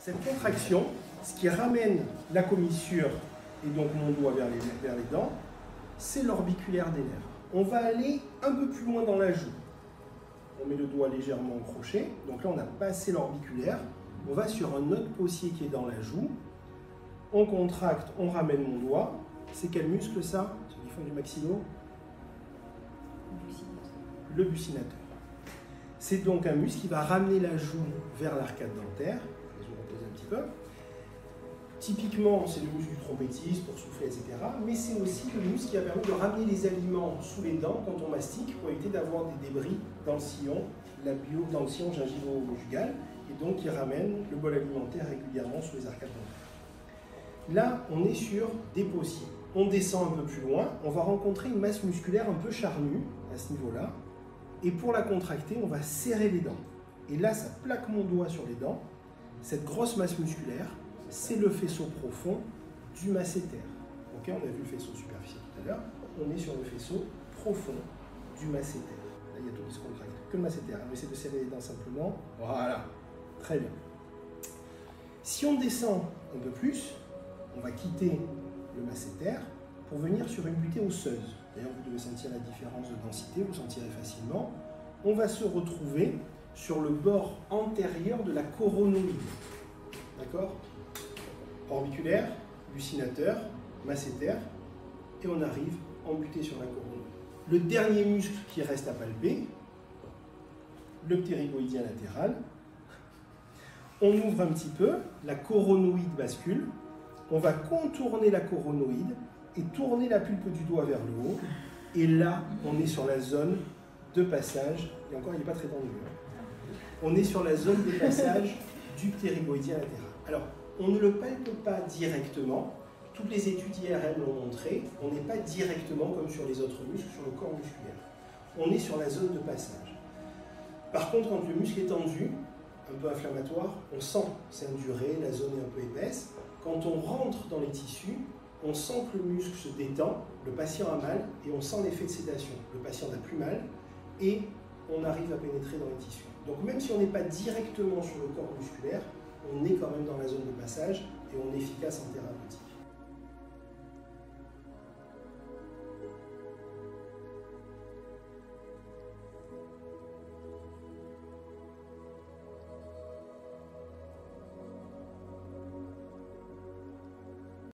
Cette contraction, ce qui ramène la commissure et donc mon doigt vers les dents, c'est l'orbiculaire des nerfs. On va aller un peu plus loin dans la joue. On met le doigt légèrement au crochet, donc là on a passé l'orbiculaire. On va sur un autre possier qui est dans la joue. On contracte, on ramène mon doigt. C'est quel muscle ça? Ceux qui font du maxillo? Le buccinateur. C'est donc un muscle qui va ramener la joue vers l'arcade dentaire. Je vais vous reposer un petit peu. Typiquement, c'est le muscle du trompettiste pour souffler, etc. Mais c'est aussi le muscle qui va permettre de ramener les aliments sous les dents quand on mastique pour éviter d'avoir des débris dans le sillon, dans le sillon gingivo-jugal, et donc qui ramène le bol alimentaire régulièrement sous les arcades dentaires. Là, on est sur des possiers. On descend un peu plus loin, on va rencontrer une masse musculaire un peu charnue à ce niveau-là. Et pour la contracter, on va serrer les dents. Et là, ça plaque mon doigt sur les dents. Cette grosse masse musculaire, c'est le faisceau profond du masséter. Okay, on a vu le faisceau superficiel tout à l'heure. On est sur le faisceau profond du masséter. Là, il y a tout qui se contracte. Que le masséter. On va essayer de serrer les dents simplement. Voilà. Très bien. Si on descend un peu plus, on va quitter le masséter pour venir sur une butée osseuse. D'ailleurs, vous devez sentir la différence de densité, vous sentirez facilement. On va se retrouver sur le bord antérieur de la coronoïde. D'accord? Orbiculaire, buccinateur, masséter, et on arrive en butée sur la coronoïde. Le dernier muscle qui reste à palper, le ptérygoïdien latéral. On ouvre un petit peu, la coronoïde bascule. On va contourner la coronoïde et tourner la pulpe du doigt vers le haut. Et là, on est sur la zone de passage, et encore, il n'est pas très tendu. On est sur la zone de passage du ptérygoïdien latéral. Alors, on ne le palpe pas directement. Toutes les études IRM l'ont montré. On n'est pas directement comme sur les autres muscles, sur le corps musculaire. On est sur la zone de passage. Par contre, quand le muscle est tendu, un peu inflammatoire, on sent, c'est induré, la zone est un peu épaisse. Quand on rentre dans les tissus, on sent que le muscle se détend, le patient a mal et on sent l'effet de sédation. Le patient n'a plus mal et on arrive à pénétrer dans les tissus. Donc même si on n'est pas directement sur le corps musculaire, on est quand même dans la zone de passage et on est efficace en thérapeutique.